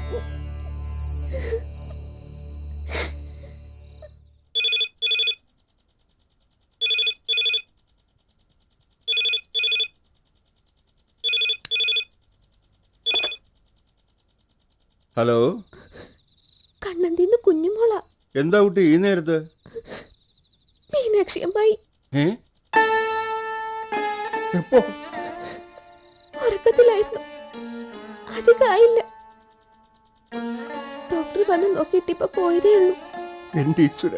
Hello, കണ്ണന്തിന്ന് കുഞ്ഞുമോള. എന്താ കുട്ടി ഈ നേരത്ത്? മീനാക്ഷി അമ്മായി എപ്പോ? ഉറക്കത്തിലായിരുന്നു, അധികമായില്ല. ഡോക്ടർ വന്ന് നോക്കിയിട്ട് ഇപ്പൊ പോയതേ ഉള്ളൂ. എന്റെ ഈശ്വര,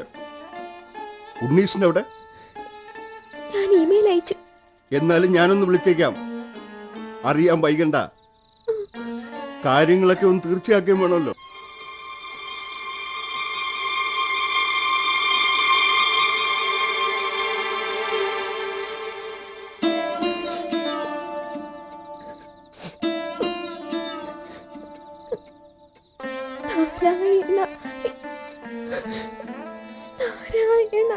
ഉണ്ണീഷിന്റെ അവിടെ? ഞാൻ ഇമെയിൽ അയച്ചു. എന്നാലും ഞാനൊന്ന് വിളിച്ചേക്കാം. അറിയാൻ വൈകണ്ട, കാര്യങ്ങളൊക്കെ ഒന്ന് തീർച്ചയാക്കുകയും വേണമല്ലോ. നാരായണ നാരായണ.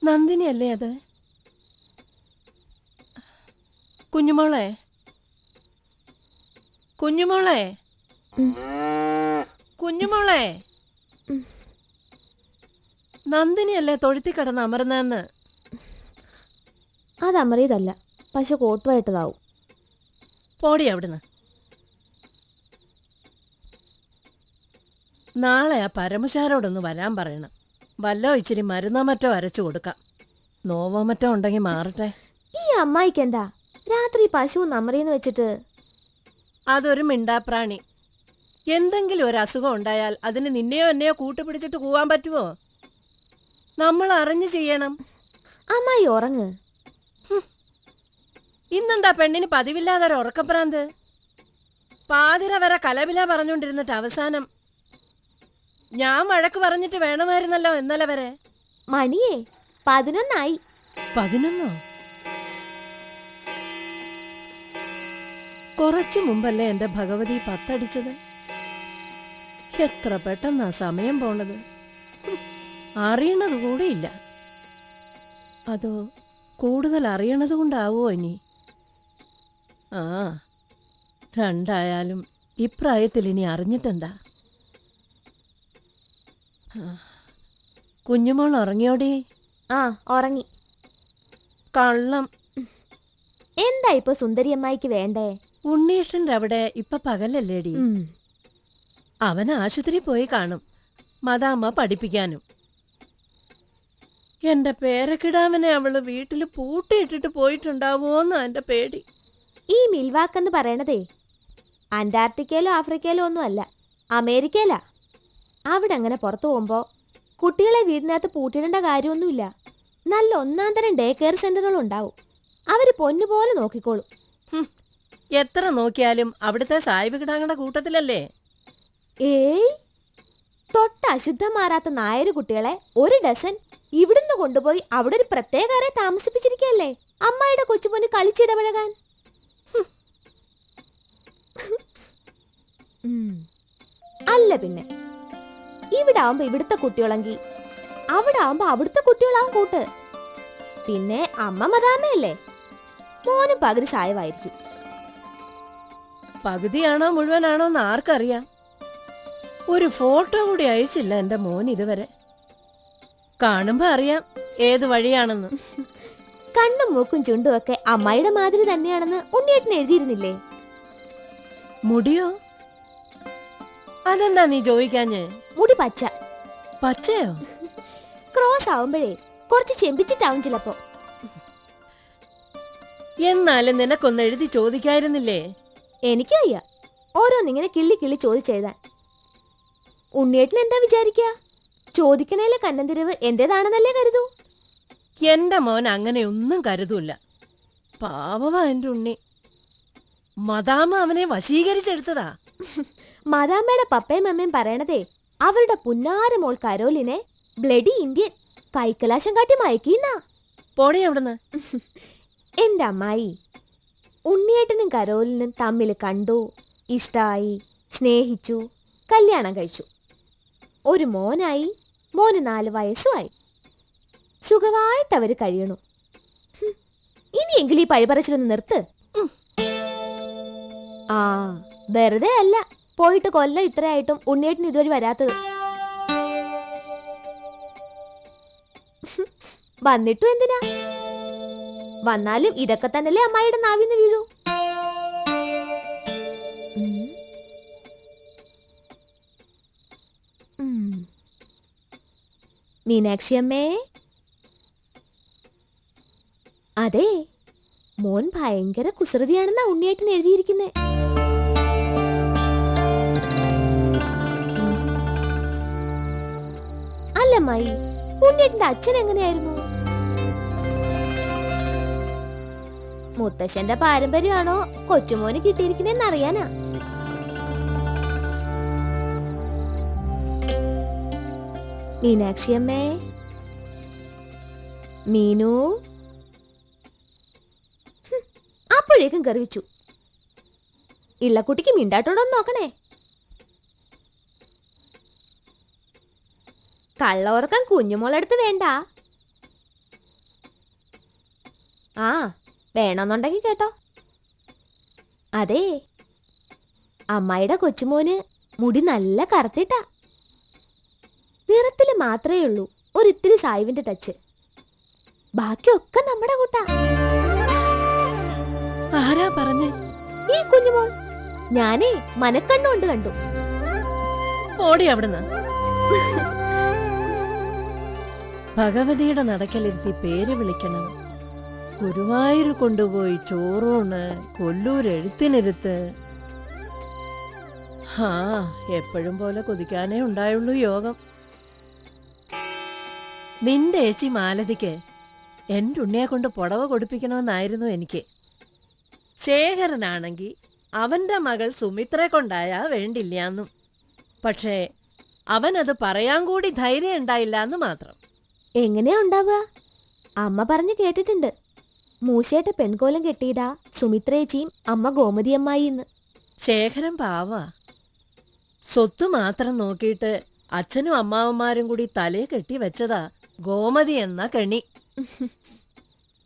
നന്ദിനിയല്ലേ അത്? കുഞ്ഞുമോളെ, കുഞ്ഞുമോളെ, കുഞ്ഞുമോളെ, നന്ദിനിയല്ലേ തൊഴുത്തി കിടന്ന് അമർന്നെന്ന്? അതമറിയതല്ല, പക്ഷെ കോട്ടുവായിട്ടതാവും. പോടി അവിടുന്ന്. നാളെ ആ പരമശാരോടൊന്ന് വരാൻ പറയണം. വല്ലോ ഇച്ചിരി മരുന്നോ മറ്റോ അരച്ചു കൊടുക്കാം. നോവോ മറ്റോ ഉണ്ടെങ്കിൽ മാറട്ടെ. ഈ അമ്മായിക്ക് എന്താ രാത്രി പശു നമറിയെന്ന് വെച്ചിട്ട്? അതൊരു മിണ്ടാപ്രാണി. എന്തെങ്കിലും ഒരു അസുഖം ഉണ്ടായാൽ അതിന് നിന്നെയോ എന്നെയോ കൂട്ടുപിടിച്ചിട്ട് പോവാൻ പറ്റുമോ? നമ്മൾ അറിഞ്ഞു ചെയ്യണം. അമ്മായി ഉറങ്ങ്. ഇന്നെന്താ പെണ്ണിന് പതിവില്ലാതൊരു ഉറക്കപ്രാന്ത്? പാതിര വരെ കലവില പറഞ്ഞുകൊണ്ടിരുന്നിട്ട് അവസാനം ഞാൻ വഴക്ക് പറഞ്ഞിട്ട് വേണമായിരുന്നല്ലോ ഇന്നലെ വരെ. മണിയേ 11 11? കുറച്ചു മുമ്പല്ലേ എന്റെ ഭഗവതി 10 അടിച്ചത്. എത്ര പെട്ടെന്നാ സമയം പോണത്. അറിയണത് കൂടിയില്ല. അതോ കൂടുതൽ അറിയണത് കൊണ്ടാവോ ഇനി? ആ, രണ്ടായാലും ഇപ്രായത്തിൽ ഇനി അറിഞ്ഞിട്ടെന്താ? കുഞ്ഞുമോൾ ഉറങ്ങിയോടി? ആ, ഉറങ്ങി. കള്ളം. എന്താ ഇപ്പൊ സുന്ദരി അമ്മായിക്ക് വേണ്ടേ? ഉണ്ണീഷന്റെ അവിടെ ഇപ്പൊ പകലല്ലേടി? അവൻ ആശുപത്രി പോയി കാണും, മദാമ്മ പഠിപ്പിക്കാനും. എന്റെ പേരക്കിടാവനെ അവള് വീട്ടില് പൂട്ടിയിട്ടിട്ട് പോയിട്ടുണ്ടാവോന്നാ എന്റെ പേടി. ഈ മിൽവാക്കെന്ന് പറയണതേ അന്റാർട്ടിക്കയിലോ ആഫ്രിക്കയിലോ ഒന്നും അല്ല, അമേരിക്കയിലാ. അവിടെ അങ്ങനെ പുറത്തു പോകുമ്പോ കുട്ടികളെ വീടിനകത്ത് പൂട്ടിയിടേണ്ട കാര്യമൊന്നുമില്ല. നല്ല 1-ാം തരം ഡേ കെയർ സെന്ററുകൾ ഉണ്ടാവും. അവര് പൊന്നുപോലെ നോക്കിക്കോളും. എത്ര നോക്കിയാലും അവിടുത്തെ സായിബ് കിടാങ്ങളുടെ കൂട്ടത്തിലല്ലേ? ഏയ്, തൊട്ട് അശുദ്ധം മാറാത്ത നായര് കുട്ടികളെ 1 ഡസൻ ഇവിടുന്ന് കൊണ്ടുപോയി അവിടെ ഒരു പ്രത്യേകരെ താമസിപ്പിച്ചിരിക്കല്ലേ അമ്മായിയുടെ കൊച്ചുമോന് കളിച്ചിടപഴകാൻ. അല്ല പിന്നെ ഇവിടെ ആവുമ്പോ ഇവിടുത്തെ കുട്ടികളെങ്കിൽ അവിടെ ആവുമ്പോ അവിടുത്തെ കുട്ടികളാവും കൂട്ട്. പിന്നെ അമ്മ മദാമയല്ലേ, മോനും പകുതി സായവായിരിക്കും. പകുതിയാണോ മുഴുവനാണോ എന്ന് ആർക്കറിയാം. ഒരു ഫോട്ടോ കൂടി അയച്ചില്ല എന്റെ മോൻ ഇതുവരെ. കാണുമ്പോ അറിയാം ഏത് വഴിയാണെന്ന്. കണ്ണും മൂക്കും ചുണ്ടും ഒക്കെ അമ്മായിയുടെ മാതിരി തന്നെയാണെന്ന് ഉണ്ണിയേട്ടൻ എഴുതിയിരുന്നില്ലേ? മുടിയോ? അതെന്താ നീ ചോദിക്കാഞ്ഞ്? മുടി പച്ച. പച്ചയോ? ക്രോസ് ആവുമ്പോഴേ കുറച്ച് ചെമ്പിച്ചിട്ടാവും ചിലപ്പോ. എന്നാലും നിനക്കൊന്ന് എഴുതി ചോദിക്കായിരുന്നില്ലേ? എനിക്കും അയ്യ ഓരോന്നിങ്ങനെ കിള്ളി കിള്ളി ചോദിച്ചെഴുതാൻ. ഉണ്ണിയേട്ടൻ എന്താ വിചാരിക്കുക? ചോദിക്കണേലെ കന്നന്തിരിവ് എന്റേതാണെന്നല്ലേ കരുതൂ? എന്റെ മോൻ അങ്ങനെ ഒന്നും കരുതൂല്ല. പാവമാ എന്റെ ഉണ്ണി. മദാമ അവനെ വശീകരിച്ചെടുത്തതാ. മദാമ്മയുടെ പപ്പയും അമ്മയും പറയണതേ അവരുടെ പുന്നാര മോൾ കരോലിനെ ബ്ലഡി ഇന്ത്യൻ കൈക്കലാശം കാട്ടി മയക്കീന്നാ. പോടി അവിടുന്ന്. എന്റെ അമ്മായി, ഉണ്ണിയേട്ടനും കരോലിനും തമ്മിൽ കണ്ടു, ഇഷ്ടായി, സ്നേഹിച്ചു, കല്യാണം കഴിച്ചു. ഒരു മോനായി, മോന് 4 വയസ്സുമായി. സുഖമായിട്ടവര് കഴിയണു. ഇനിയെങ്കിലും ഈ പഴിപറച്ചിലൊന്ന് നിർത്ത്. ആ വെറുതെ അല്ല പോയിട്ട് കൊല്ലം ഇത്രയായിട്ടും ഉണ്ണിയേട്ടൻ ഇതുവരെ വരാത്തത്. വന്നിട്ടും എന്തിനാ? വന്നാലും ഇതൊക്കെ തന്നെയല്ലേ അമ്മായിയുടെ നാവിന്ന് വീഴൂ. മീനാക്ഷി അമ്മേ. അതെ, മോൻ ഭയങ്കര കുസൃതിയാണെന്നാ ഉണ്ണിയേട്ടൻ എഴുതിയിരിക്കുന്നേ. അല്ലമ്മായി, ഉണ്ണിയേട്ടന്റെ അച്ഛൻ എങ്ങനെയായിരുന്നു? മുത്തശ്ശന്റെ പാരമ്പര്യമാണോ കൊച്ചുമോന് കിട്ടിയിരിക്കുന്നതെന്ന് അറിയാനാ. മീനാക്ഷി അമ്മേ. മീനു. അപ്പോഴേക്കും കറിവിച്ചു. ഇള്ളക്കുട്ടിക്ക് മിണ്ടാട്ടോടൊന്ന് നോക്കണേ. കള്ളോർക്കം കുഞ്ഞുമോളെടുത്ത് വേണ്ട. ആ വേണമെന്നുണ്ടെങ്കിൽ കേട്ടോ. അതെ, അമ്മായിയുടെ കൊച്ചുമോന് മുടി നല്ല കറുത്തിട്ടാ. നിറത്തില് മാത്രമേ ഉള്ളൂ ഒരിത്തിരി സായിവിന്റെ ടച്ച്. ബാക്കിയൊക്കെ നമ്മുടെ കൂട്ടാ. ആരാ പറഞ്ഞേ? ഈ കുഞ്ഞുമോൾ. ഞാനേ മനക്കണ്ണുകൊണ്ട് കണ്ടു. പോടി അവിടുന്ന്. ഭഗവതിയുടെ നടക്കലിരുത്തി പേര് വിളിക്കണം. ഗുരുവായൂർ കൊണ്ടുപോയി ചോറൂണ്, കൊല്ലൂർ എഴുത്തിനിരുത്ത്. ഹാ, എപ്പോഴും പോലെ കൊതിക്കാനേ ഉണ്ടായുള്ളൂ യോഗം. നിന്റെ ഏച്ചി മാലതിക്ക് എൻ്റെ ഉണ്ണിയെ കൊണ്ട് പുടവ കൊടുപ്പിക്കണമെന്നായിരുന്നു എനിക്ക്. ശേഖരനാണെങ്കിൽ അവന്റെ മകൾ സുമിത്രയെ കൊണ്ടായാ വേണ്ടില്ലാന്നും. പക്ഷേ അവനത് പറയാൻ കൂടി ധൈര്യം ഉണ്ടായില്ല എന്ന് മാത്രം. എങ്ങനെയാ ഉണ്ടാവുക? അമ്മ പറഞ്ഞു കേട്ടിട്ടുണ്ട്. മൂശേട്ട പെൺകോലം കെട്ടിയതാ സുമിത്രേച്ചിയും അമ്മ ഗോമതിയമ്മായി എന്ന്. ശേഖരൻ പാവാ. സ്വത്ത് മാത്രം നോക്കിയിട്ട് അച്ഛനും അമ്മാവന്മാരും കൂടി തലയെ കെട്ടി വെച്ചതാ ഗോമതി എന്ന കെണി.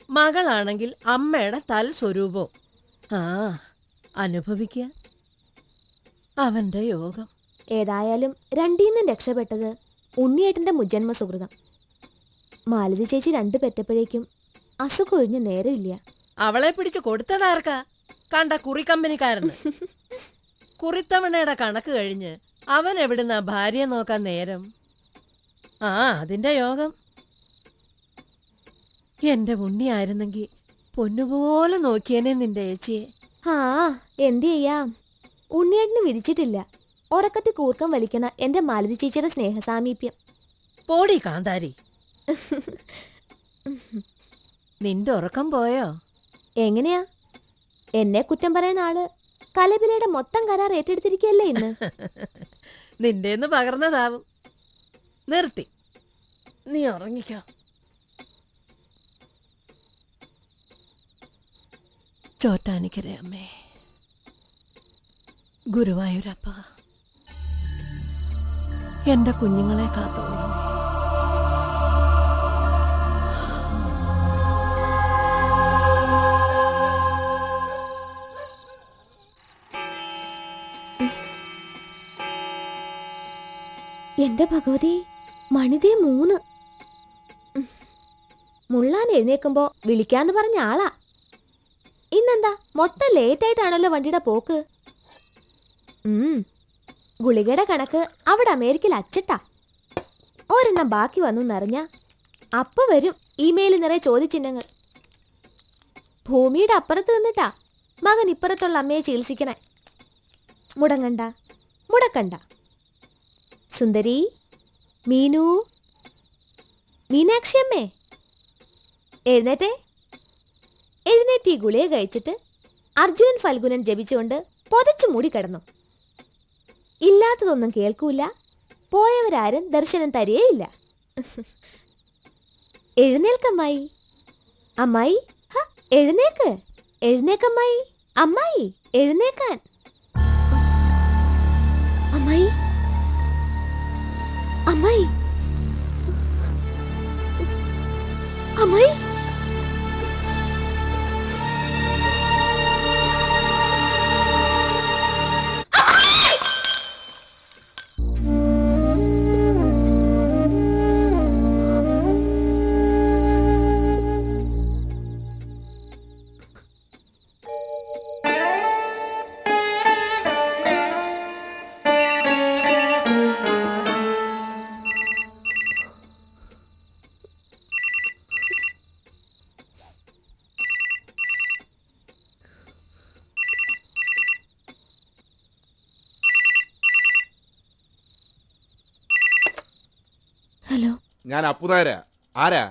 മകളാണെങ്കിൽ അമ്മയുടെ തൽസ്വരൂപവും. ആ, അനുഭവിക്കുക അവന്റെ യോഗം. ഏതായാലും രണ്ടീന്നും രക്ഷപ്പെട്ടത് ഉണ്ണിയേട്ടന്റെ മുജ്ജന്മ സുഹൃതം. മാലതി ചേച്ചി 2 പെറ്റപ്പോഴേക്കും അസുഖമൊഴിഞ്ഞ നേരമില്ല. അവളെ പിടിച്ചു കൊടുത്തതാർക്കാ? കണ്ട കുറിക്കമ്പനിക്കാരന്. കുറിത്തവണയുടെ കണക്ക് കഴിഞ്ഞ് അവൻ എവിടുന്ന ഭാര്യയെ നോക്കാൻ നേരം? ആ, അതിന്റെ യോഗം. എന്റെ ഉണ്ണിയായിരുന്നെങ്കിൽ പൊന്നുപോലെ നോക്കിയേനെ നിന്റെ ഏച്ചിയെ. ആ എന്ത് ചെയ്യാം, ഉണ്ണിയേട്ടന് വിധിച്ചിട്ടില്ല ഉറക്കത്തിൽ കൂർക്കം വലിക്കുന്ന എന്റെ മാലതി ചേച്ചിയുടെ സ്നേഹസാമീപ്യം. പോടി കാന്താരി. നിന്റെ ഉറക്കം പോയോ? എങ്ങനെയാ? എന്നെ കുറ്റം പറയാൻ ആള് കലബിലയുടെ മൊത്തം കരാർ ഏറ്റെടുത്തിരിക്കല്ലേ ഇന്ന്. നിന്റെന്ന് പകർന്നതാവും. നിർത്തി, നീ ഉറങ്ങിക്കോ. ചോറ്റാനിക്കരെ അമ്മേ, ഗുരുവായൂരപ്പ, എന്റെ കുഞ്ഞുങ്ങളെ കാത്തോളണേ. എന്റെ ഭഗവതി, മണിതേ 3. മുള്ളാൻ എഴുന്നേക്കുമ്പോ വിളിക്കാന്ന് പറഞ്ഞ ആളാ. ഇന്നെന്താ മൊത്തം ലേറ്റായിട്ടാണല്ലോ വണ്ടിയുടെ പോക്ക്. ഗുളികയുടെ കണക്ക് അവിടെ അമേരിക്കയിൽ അച്ചട്ടാ. ഒരെണ്ണം ബാക്കി വന്നു എന്നറിഞ്ഞ അപ്പൊ വരും ഇമെയിൽ നിറയെ ചോദ്യചിഹ്നങ്ങൾ. ഭൂമിയുടെ അപ്പുറത്ത് നിന്നിട്ടാ മകൻ ഇപ്പുറത്തുള്ള അമ്മയെ ചികിത്സിക്കണേ. മുടങ്ങണ്ട, മുടക്കണ്ട. സുന്ദരി, മീനു, മീനാക്ഷി അമ്മേ, എഴുന്നേറ്റേ. എഴുന്നേറ്റ് ഈ ഗുളിക കഴിച്ചിട്ട് അർജുനൻ ഫൽഗുനൻ ജപിച്ചുകൊണ്ട് പൊതച്ചു മൂടി കിടന്നു. ഇല്ലാത്തതൊന്നും കേൾക്കൂല, പോയവരാരും ദർശനം തരികയില്ല. എഴുന്നേൽക്കമ്മായി. അമ്മായി, എഴുന്നേക്ക്, എഴുന്നേക്കമ്മായി. അമ്മായി, എഴുന്നേക്കാൻ. അമ്മായി, അമ്മായി, അമ്മായി. ഹലോ, ഞാൻ അപ്പുനാരാ. ആരാ?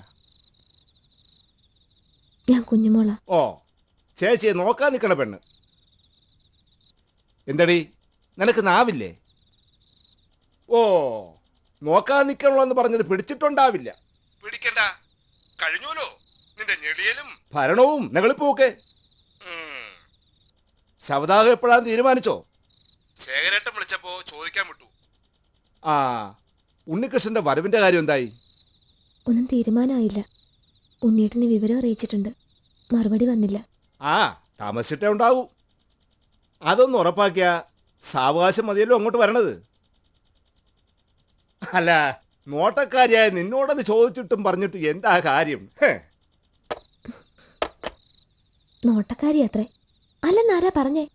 ഞാൻ കുഞ്ഞുമോള. ഓ, ചേച്ചിയെ നോക്കാൻ നിൽക്കണ പെണ്ണ്. എന്തടി, നിനക്ക് നാവില്ലേ? ഓ, നോക്കാൻ നിൽക്കണോന്ന് പറഞ്ഞത് പിടിച്ചിട്ടുണ്ടാവില്ല. പിടിക്കണ്ട, കഴിഞ്ഞൂലോ നിന്റെ ഞെളിയലും ഭരണവും നെകളിപ്പൊക്കെ. ശവദാഹം എപ്പോഴാന്ന് തീരുമാനിച്ചോ? ശേഖരേട്ടൻ വിളിച്ചപ്പോ ചോദിക്കാൻ വിട്ടു. ആ, ഉണ്ണികൃഷ്ണന്റെ വരവിന്റെ കാര്യം എന്തായി? ഒന്നും തീരുമാനമായില്ല. ഉണ്ണീട്ടിന് വിവരം അറിയിച്ചിട്ടുണ്ട്, മറുപടി വന്നില്ല. ആ, താമസിച്ചിട്ടേ ഉണ്ടാവൂ. അതൊന്ന് ഉറപ്പാക്കിയ സാവകാശം മതിയല്ലോ അങ്ങോട്ട് വരണത്. അല്ല, നോട്ടക്കാരിയായ നിന്നോടത് ചോദിച്ചിട്ടും പറഞ്ഞിട്ടും എന്താ കാര്യം? നോട്ടക്കാരി അത്രേ, അല്ലെന്നാരാ പറഞ്ഞേ?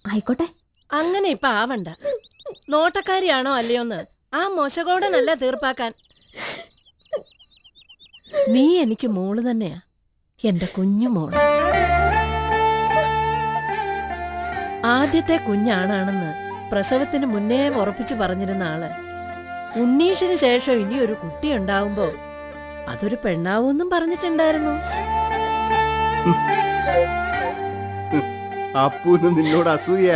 ആയിക്കോട്ടെ. അങ്ങനെ ഇപ്പൊ ആവണ്ട. നോട്ടക്കാരിയാണോ അല്ലയോന്ന് ആ മോശകോടനല്ല തീർപ്പാക്കാൻ. നീ എനിക്ക് മോള് തന്നെയാ, എന്റെ കുഞ്ഞു മോള്. ആദ്യത്തെ കുഞ്ഞാണാണെന്ന് പ്രസവത്തിന് മുന്നേ ഉറപ്പിച്ചു പറഞ്ഞിരുന്ന ആള് ഉണ്ണീഷിന് ശേഷം ഇനി ഒരു കുട്ടി ഉണ്ടാവുമ്പോ അതൊരു പെണ്ണാവൂന്നും പറഞ്ഞിട്ടുണ്ടായിരുന്നു. അപ്പൂന് നിന്നോട് അസൂയ.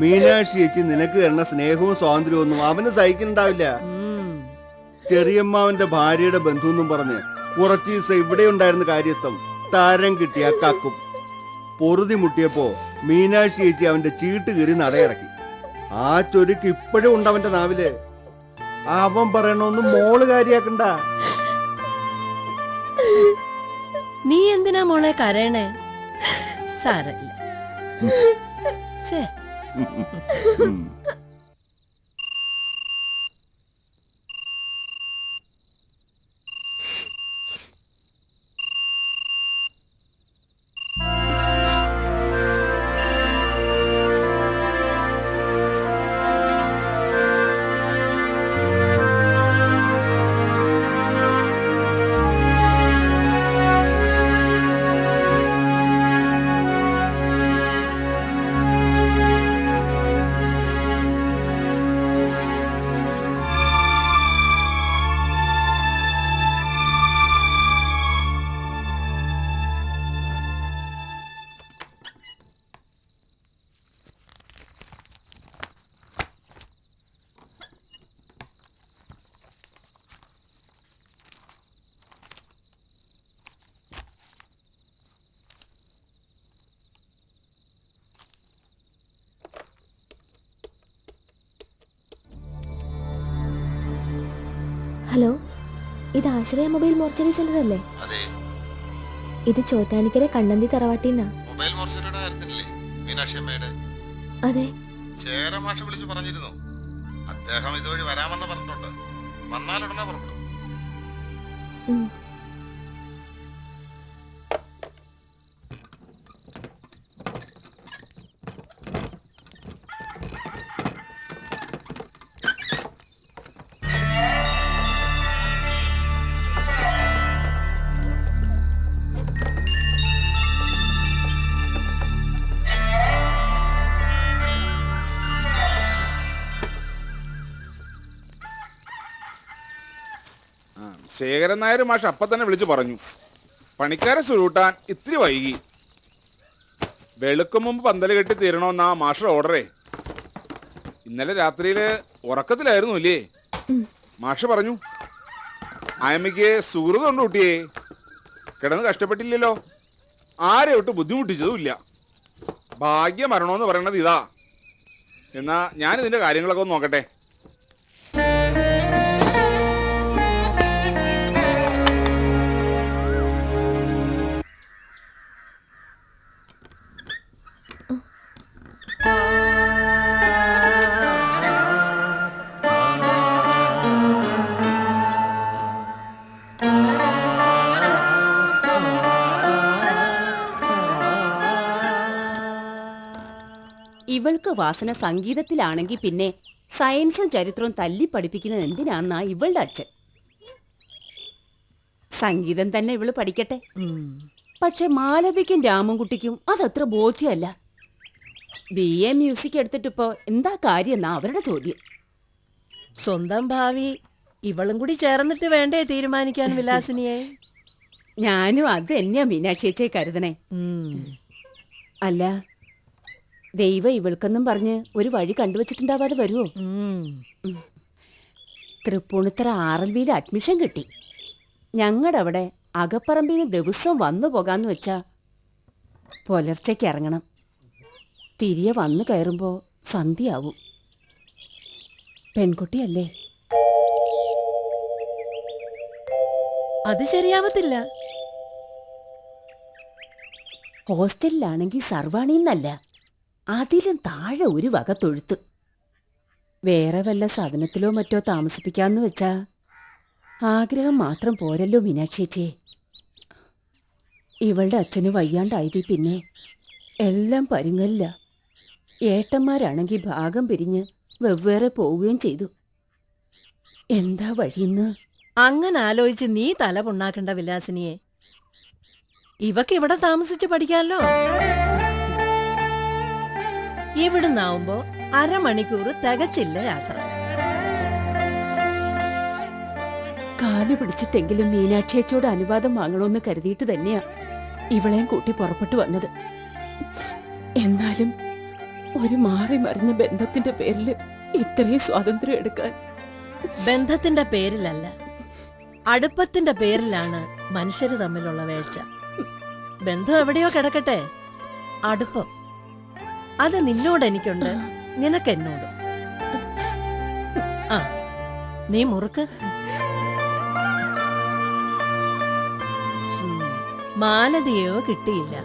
മീനാക്ഷി ചേച്ചി നിനക്ക് തരുന്ന സ്നേഹവും സ്വാതന്ത്ര്യവും ഒന്നും അവന് സഹിക്കുന്നുണ്ടാവില്ല. ചെറിയമ്മാവന്റെ ഭാര്യയുടെ ബന്ധു എന്നും പറഞ്ഞ് കുറച്ച് ദിവസം ഇവിടെ ഉണ്ടായിരുന്ന കാര്യസ്ഥം താരം കിട്ടിയ കക്കും. പൊറുതി മുട്ടിയപ്പോ മീനാക്ഷി ചേച്ചി അവന്റെ ചീട്ട് കീറി നടയിറക്കി. ആ ചൊരുക്ക് ഇപ്പോഴും ഉണ്ട് അവന്റെ നാവില്. അവൻ പറയണൊന്നും മോള് കാര്യാക്കണ്ട. നീ എന്തിനാ മോളെ കരയണേ? സാരല്ല. ശേ, ഹലോ, ഇത് ആശ്രയ മൊബൈൽ മോർച്ചറി സെന്റർ അല്ലേ? അതെ, ഇത് ചോറ്റാനിക്കര കണ്ണന്തി തറവാട്ടിന്നാ. മൊബൈൽ മോർച്ചറിയുടെ കാര്യത്തിനല്ലേ മീനാക്ഷി അമ്മയുടെ? അതെ. ശേഖര മാഷ് വിളിച്ചു പറഞ്ഞിരുന്നു. അദ്ദേഹം ഇതുവഴി വരാമെന്ന് പറഞ്ഞിട്ടുണ്ട്. വന്നാലുടനെ പുറപ്പെടും. ഉം. ശേഖരൻ നായർ മാഷ് അപ്പം തന്നെ വിളിച്ചു പറഞ്ഞു, പണിക്കാരെ സുരൂട്ടാൻ ഇത്തിരി വൈകി. വെളുക്കും മുമ്പ് പന്തൽ കെട്ടി തീരണമെന്നാ മാഷയുടെ ഓർഡറേ. ഇന്നലെ രാത്രിയിൽ ഉറക്കത്തിലായിരുന്നു ഇല്ലേ? മാഷ് പറഞ്ഞു ആയമ്മയ്ക്ക് സുഹൃതമുണ്ട് കുട്ടിയെ, കിടന്ന് കഷ്ടപ്പെട്ടില്ലല്ലോ, ആരെ ഒട്ട് ബുദ്ധിമുട്ടിച്ചതുമില്ല. ഭാഗ്യം വരണമെന്ന് പറയണത് ഇതാ. എന്നാ ഞാനിതിൻ്റെ കാര്യങ്ങളൊക്കെ ഒന്ന് നോക്കട്ടെ. ഇവൾക്ക് വാസന സംഗീതത്തിലാണെങ്കിൽ പിന്നെ സയൻസും ചരിത്രവും തല്ലി പഠിപ്പിക്കുന്നത് എന്തിനാന്നാ ഇവളുടെ അച്ഛൻ. സംഗീതം തന്നെ ഇവള് പഠിക്കട്ടെ. പക്ഷെ മാലതിക്കും രാമൻകുട്ടിക്കും അതത്ര ബോധ്യമല്ല. BA മ്യൂസിക് എടുത്തിട്ടിപ്പോ എന്താ കാര്യം എന്നാ അവരുടെ ചോദ്യം. സ്വന്തം ഭാവി ഇവളും കൂടി ചേർന്നിട്ട് വേണ്ടേ തീരുമാനിക്കാൻ വിലാസിനിയെ? ഞാനും അത് തന്നെയാ മീനാക്ഷിയെ കരുതണേ. അല്ല, ദൈവം ഇവൾക്കെന്നും പറഞ്ഞ് ഒരു വഴി കണ്ടുവച്ചിട്ടുണ്ടാവാതെ വരുമോ? തൃപ്പൂണിത്തറ RLVയിൽ അഡ്മിഷൻ കിട്ടി. ഞങ്ങളുടെ അവിടെ അകപ്പറമ്പിന് ദിവസവും വന്നു പോകാന്ന് വെച്ചാ പുലർച്ചയ്ക്ക് ഇറങ്ങണം. തിരികെ വന്നു കയറുമ്പോ സന്ധ്യയാവും. പെൺകുട്ടിയല്ലേ? അത് ശരിയാവത്തില്ല. ഹോസ്റ്റലിലാണെങ്കിൽ സർവാണിന്നല്ല, അതിലും താഴെ ഒരു വക തൊഴുത്ത്. വേറെ വല്ല സാധനത്തിലോ മറ്റോ താമസിപ്പിക്കാന്ന് വെച്ചാ ആഗ്രഹം മാത്രം പോരല്ലോ മീനാക്ഷിയേ. ഇവളുടെ അച്ഛന് വയ്യാണ്ടായതി പിന്നെ എല്ലാം പരുങ്ങല്ല. ഏട്ടന്മാരാണെങ്കിൽ ഭാഗം പിരിഞ്ഞ് വെവ്വേറെ പോവുകയും ചെയ്തു. എന്താ വഴിയെന്ന്? അങ്ങനെ ആലോചിച്ച് നീ തല പുണ്ണാക്കണ്ട വിലാസിനിയെ. ഇവക്ക് ഇവിടെ താമസിച്ച് പഠിക്കാമല്ലോ. ഇവിടുന്നാവുമ്പോ അരമണിക്കൂർ തികച്ചില്ല യാത്ര. കാല് പിടിച്ചിട്ടെങ്കിലും മീനാക്ഷിയച്ചോട് അനുവാദം വാങ്ങണമെന്ന് കരുതിയിട്ട് തന്നെയാ ഇവളെയും കൂട്ടി പുറപ്പെട്ടു വന്നത്. എന്നാലും ഒരു മാറി മറിഞ്ഞ ബന്ധത്തിന്റെ പേരിൽ ഇത്രയും സ്വാതന്ത്ര്യം എടുക്കാൻ. ബന്ധത്തിന്റെ പേരിലല്ല, അടുപ്പത്തിന്റെ പേരിലാണ് മനുഷ്യര് തമ്മിലുള്ള വേഴ്ച. ബന്ധം എവിടെയോ കിടക്കട്ടെ, അടുപ്പം അത് നിന്നോട് എനിക്കുണ്ട്, നിനക്കെന്നോട്. ആ, നീ മുറുക്ക്. മാലതിയോ കിട്ടിയില്ല.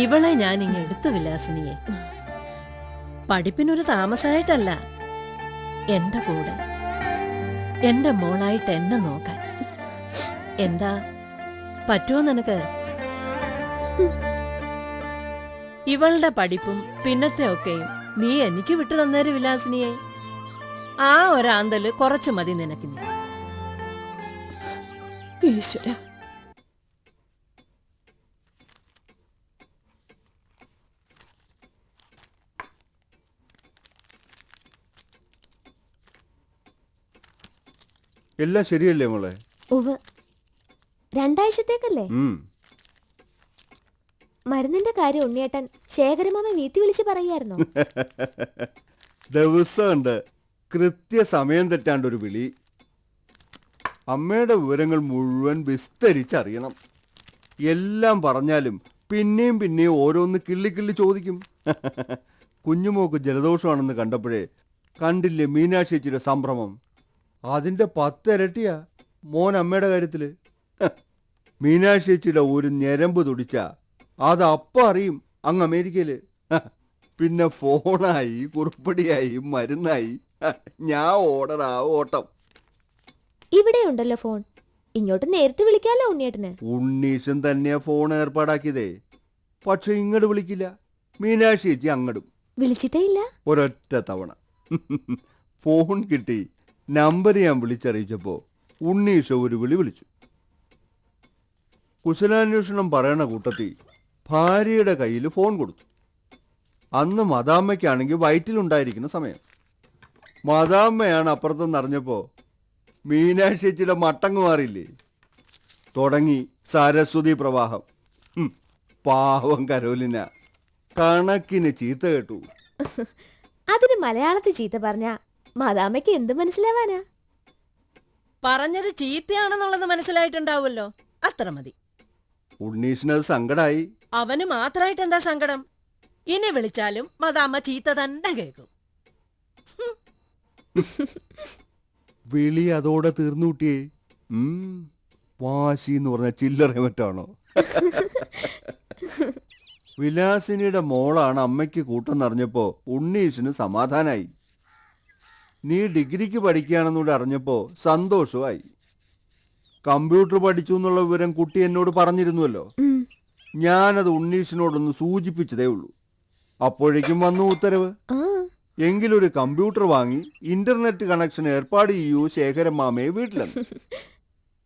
ഇവളെ ഞാൻ ഇങ്ങ് എടുത്തു വിലാസിനിയെ. പഠിപ്പിനൊരു താമസമായിട്ടല്ല, എന്റെ കൂടെ എന്റെ മോളായിട്ട് എന്നെ നോക്കാൻ. എന്താ പറ്റുമോ നിനക്ക്? ഇവളുടെ പഠിപ്പും പിന്നത്തെ ഒക്കെയും നീ എനിക്ക് വിട്ടു തന്നേര് വിലാസിനിയെ. ആ ഒരാന്തല് കുറച്ചു മതി നിനക്ക്. നീ ഈശ്വര, എല്ലാം ശരിയല്ലേ മോളെ? ഉവ്, 2 ആഴ്ചത്തേക്കല്ലേ? മരുന്നിന്റെ കാര്യം ഉണ്ണിയേട്ടൻ ശേഖരമാമ വീട്ടിൽ വിളിച്ച് പറയായിരുന്നോ? ദിവസമുണ്ട് കൃത്യസമയം തെറ്റാണ്ടൊരു വിളി. അമ്മയുടെ വിവരങ്ങൾ മുഴുവൻ വിസ്തരിച്ചറിയണം. എല്ലാം പറഞ്ഞാലും പിന്നെയും പിന്നെയും ഓരോന്ന് കിള്ളി ചോദിക്കും. കുഞ്ഞുമോക്ക് ജലദോഷമാണെന്ന് കണ്ടപ്പോഴേ കണ്ടില്ലേ മീനാക്ഷിയുടെ സംഭ്രമം? അതിൻ്റെ 10 ഇരട്ടിയാ മോൻ അമ്മയുടെ കാര്യത്തില്. മീനാക്ഷിയുടെ ഒരു ഞരമ്പ് തുടിച്ച അത് അപ്പം അറിയും അങ്ങ് അമേരിക്കയില്. പിന്നെ ഫോണായി, കുറിപ്പടിയായി, മരുന്നായി. ഞാൻ ഓടടാ ഓട്ടം. ഇവിടെ ഉണ്ടല്ലോ ഫോൺ, ഇങ്ങോട്ട് നേരിട്ട് വിളിക്കാലോ ഉണ്ണിയേട്ടന്. ഉണ്ണീഷൻ തന്നെയാ ഫോൺ ഏർപ്പാടാക്കിയതേ. പക്ഷെ ഇങ്ങോട്ട് വിളിക്കില്ല. മീനാക്ഷി ചേച്ചി അങ്ങടും വിളിച്ചിട്ടേ ഇല്ല. ഒരൊറ്റ തവണ ഫോൺ കിട്ടി. നമ്പർ ഞാൻ വിളിച്ചറിയിച്ചപ്പോ ഉണ്ണീഷ ഒരു വിളി വിളിച്ചു. കുശലാന്വേഷണം പറയണ കൂട്ടത്തിൽ ഭാര്യയുടെ കയ്യിൽ ഫോൺ കൊടുത്തു. അന്ന് മദാമ്മയ്ക്കാണെങ്കിൽ വയറ്റിലുണ്ടായിരിക്കുന്ന സമയം. മദാമ്മയാണ് അപ്പുറത്തെന്ന് അറിഞ്ഞപ്പോ മീനാക്ഷി ചേച്ചിയുടെ മട്ടങ്ങ് മാറിയില്ലേ. തുടങ്ങി സരസ്വതി പ്രവാഹം. പാവം കരോലിന കണക്കിന് ചീത്ത കേട്ടു. അതിന് മലയാളത്തിൽ ചീത്ത പറഞ്ഞ മാതാമ്മയ്ക്ക് എന്ത് മനസ്സിലാവാനാ? പറഞ്ഞത് ചീത്തയാണെന്നുള്ളത് മനസ്സിലായിട്ടുണ്ടാവുമല്ലോ, അത്ര മതി. ഉണ്ണീഷിനത് സങ്കടായി. അവന് മാത്രായിട്ട് എന്താ സങ്കടം? ഇനി വിളിച്ചാലും മദാമ്മ ചീത്ത തന്നെ കേൾക്കും. വിളി അതോടെ തീർന്നു കൂട്ടിയേ. വാശി എന്ന് പറഞ്ഞ ചില്ലറ മറ്റാണോ? വിലാസിനിയുടെ മോളാണ് അമ്മയ്ക്ക് കൂട്ടം നിറഞ്ഞപ്പോ ഉണ്ണീഷിന് സമാധാനായി. നീ ഡിഗ്രിക്ക് പഠിക്കുകയാണെന്നൂടെ അറിഞ്ഞപ്പോ സന്തോഷമായി. കമ്പ്യൂട്ടർ പഠിച്ചു എന്നുള്ള വിവരം കുട്ടി എന്നോട് പറഞ്ഞിരുന്നുവല്ലോ. ഞാനത് ഉണ്ണീഷിനോടൊന്ന് സൂചിപ്പിച്ചതേ ഉള്ളൂ. അപ്പോഴേക്കും വന്നു ഉത്തരവ്. എങ്കിലൊരു കമ്പ്യൂട്ടർ വാങ്ങി ഇന്റർനെറ്റ് കണക്ഷൻ ഏർപ്പാട് ചെയ്യൂ ശേഖരമാമയെ വീട്ടിലെന്ന്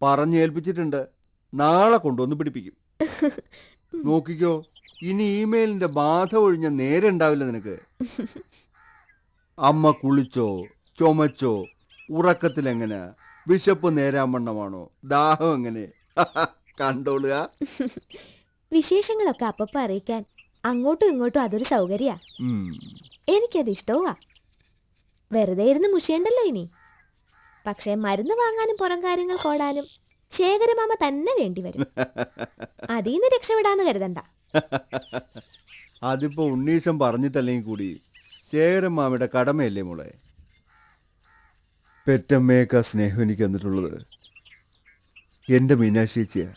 പറഞ്ഞേൽപ്പിച്ചിട്ടുണ്ട്. നാളെ കൊണ്ടുവന്ന് പിടിപ്പിക്കും. നോക്കിക്കോ, ഇനി ഇമെയിലിന്റെ ബാധ ഒഴിഞ്ഞ നേരെ ഉണ്ടാവില്ല നിനക്ക്. അമ്മ കുളിച്ചോ, ചുമച്ചോ, ഉറക്കത്തിലെങ്ങനെ, വിശപ്പ് നേരാമണ്ണമാണോ, ദാഹം എങ്ങനെ കണ്ടോളുക. വിശേഷങ്ങളൊക്കെ അപ്പപ്പ അറിയിക്കാൻ അങ്ങോട്ടും ഇങ്ങോട്ടും അതൊരു സൗകര്യ. എനിക്കത് ഇഷ്ടവുമാ. വെറുതെ ഇരുന്ന് മുഷിയണ്ടല്ലോ ഇനി. പക്ഷെ മരുന്ന് വാങ്ങാനും പുറം കാര്യങ്ങൾ കോടാനും ശേഖരമാമ തന്നെ വേണ്ടി വരും. അതീന്ന് രക്ഷപ്പെടാന്ന് കരുതണ്ട. അതിപ്പോ ഉണ്ണീഷം പറഞ്ഞിട്ടല്ലെങ്കിൽ കൂടി ശേഖരമാമയുടെ കടമയല്ലേ മോളെ. പെറ്റമ്മയേക്കാ സ്നേഹം എനിക്ക് തന്നിട്ടുള്ളത് എന്റെ മീനാക്ഷി ചേച്ചിയാ.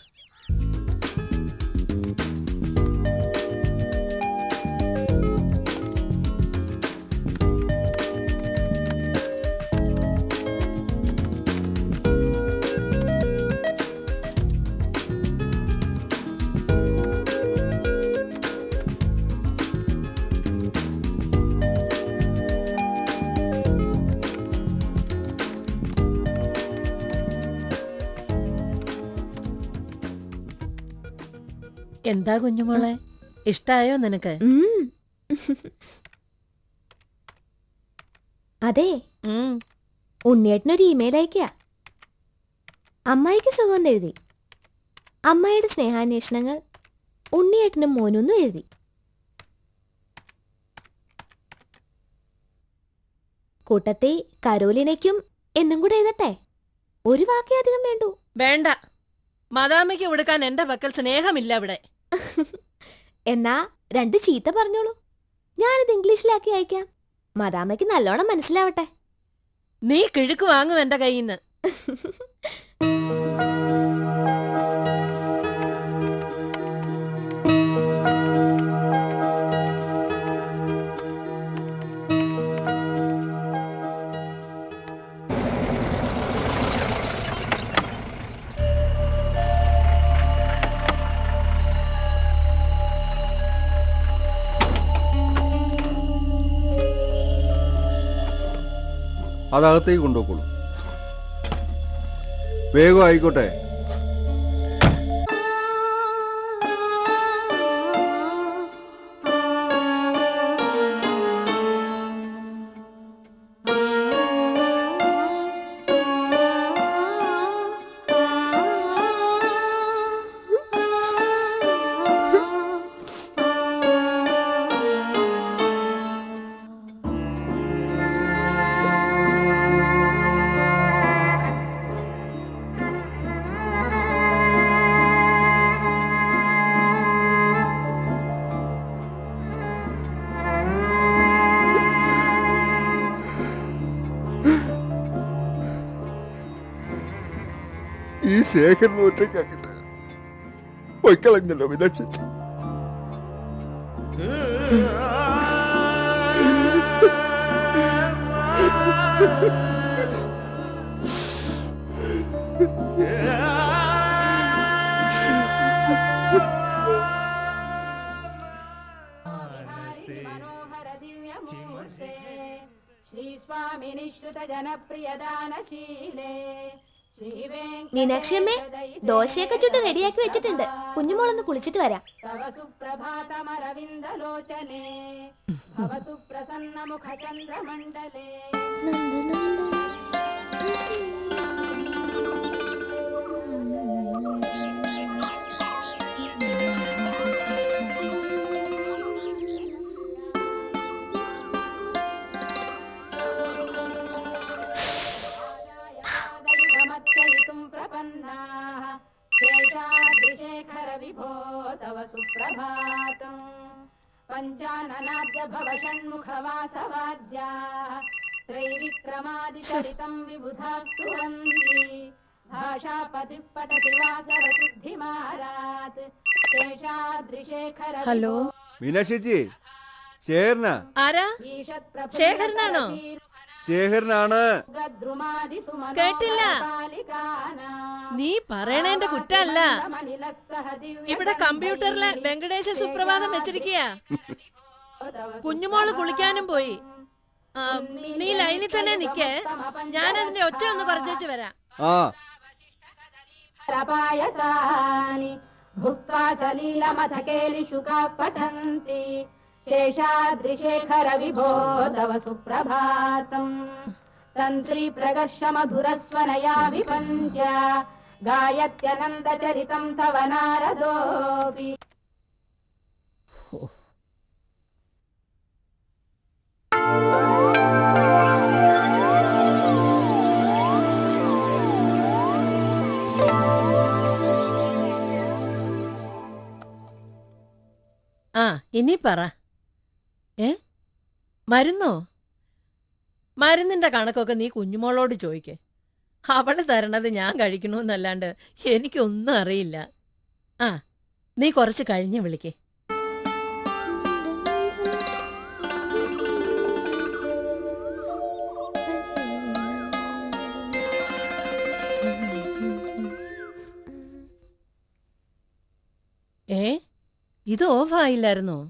എന്താ കുഞ്ഞുമോളെ, ഇഷ്ടായോ നിനക്ക്? അതെ, ഉണ്ണിയേട്ടനൊരു ഇമെയിൽ അയക്കുക. അമ്മായിക്ക് സുഖം എഴുതി. അമ്മായിയുടെ സ്നേഹാന്വേഷണങ്ങൾ ഉണ്ണിയേട്ടനും മോനൊന്നും എഴുതി. കൂട്ടത്തിൽ കരോലിനയ്ക്കും എന്നും കൂടെ എഴുതട്ടെ. ഒരു വാക്കേ അധികം വേണ്ടൂ. വേണ്ട, മദാമ്മയ്ക്ക് കൊടുക്കാൻ എന്റെ പക്കൽ സ്നേഹമില്ല ഇവിടെ. എന്നാ 2 ചീത്ത പറഞ്ഞോളൂ. ഞാനിത് ഇംഗ്ലീഷിലാക്കി അയക്കാം. മദാമ്മയ്ക്ക് നല്ലോണം മനസ്സിലാവട്ടെ. നീ കിഴുക്ക് വാങ്ങും എന്റെ കയ്യിന്ന്. അതകത്തേക്ക് കൊണ്ടുപോയിക്കോളൂ. വേഗം ആയിക്കോട്ടെ. ഈ ശേഖരൻ ഒറ്റയ്ക്കാക്കിട്ട് പൊയ്ക്കളഞ്ഞല്ലോ മീനാക്ഷി. മീനാക്ഷിയമ്മേ, ദോശയൊക്കെ ചുട്ട് റെഡിയാക്കി വെച്ചിട്ടുണ്ട്. കുഞ്ഞുമോളൊന്ന് കുളിച്ചിട്ട് വരാം. शेषाद्रिशेखर विभो तव सुप्रभातम् पञ्चाननाद्य भव षण्मुखवासवाद्याः त्रैविक्रमादिचरितं विबुधाः स्तुवन्ति भाषापतिः पठति वासरसिद्धिमारात् शेषाद्रिशेखर ഹലോ, മീനാക്ഷി ചേച്ചി, ശേഖരനാ? ആരാ? ശേഖരനാണോ? ശേഖരനാണ്. കേട്ടില്ല. നീ പറയണേന്റെ കുറ്റല്ല. ഇവിടെ കമ്പ്യൂട്ടറിലെ വെങ്കടേശ സുപ്രഭാതം വെച്ചിരിക്കുക. കുഞ്ഞുമോള് കുളിക്കാനും പോയി. നീ ലൈനിൽ തന്നെ നിക്കേ, ഞാൻ അതിന്റെ ഒച്ച ഒന്ന് കുറച്ചു വരാം. ആ, शेषाद्रिशेखर विभो तव सुप्रभातम् तन्त्री प्रगर्ष मधुरस्वनया विपञ्च गायत्यनन्दचरितं तव नारदोऽपि ആ, ഇനി പറ. മരുന്നോ? മരുന്നിന്റെ കണക്കൊക്കെ നീ കുഞ്ഞുമോളോട് ചോദിക്കേ. അവള് തരണത് ഞാൻ കഴിക്കണമെന്നല്ലാണ്ട് എനിക്കൊന്നും അറിയില്ല. ആ, നീ കുറച്ച് കഴിഞ്ഞ് വിളിക്കേ. ഇത് ഓഫായില്ലായിരുന്നോ?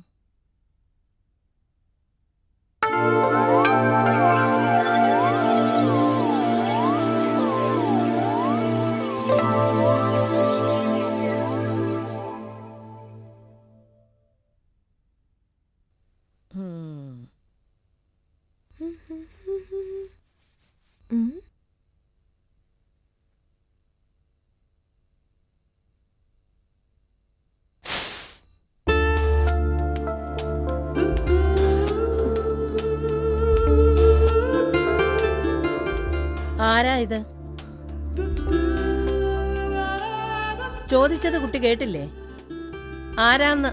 ആരാ ഇത്? ചോദിച്ചത് കുട്ടി കേട്ടില്ലേ? ആരാന്ന്?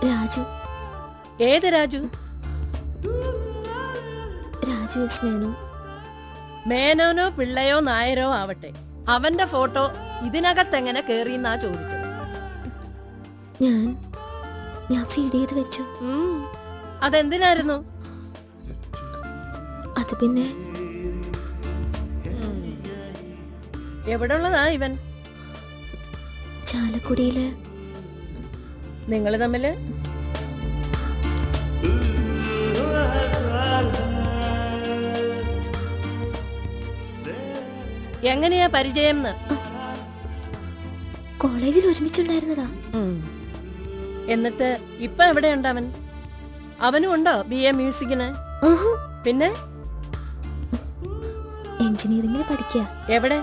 രാജു. ഏത് രാജു? രാജു എസ് മേനോൻ. മേനോനോ പിള്ളയോ നായരോ ആവട്ടെ, അവന്റെ ഫോട്ടോ ഇതിനകത്തെങ്ങനെ കേറിയെന്നാ ചോദിച്ചത്. ഞാൻ ഫീഡ് ചെയ്ത് വെച്ചു. അതെന്തിനായിരുന്നു? അത് പിന്നെ എവിടെ ഉള്ളതാ ഇവൻ? ചാലക്കുടിയില്. നിങ്ങൾ തമ്മില് എങ്ങനെയാ പരിചയം? കോളേജിൽ ഒരുമിച്ചുണ്ടായിരുന്നതാ. എന്നിട്ട് ഇപ്പൊ എവിടെയുണ്ട് അവൻ? അവനും ഉണ്ടോ BA മ്യൂസിക്കിന്? പിന്നെ എഞ്ചിനീയറിംഗിന് പഠിക്കുക. എവിടെ?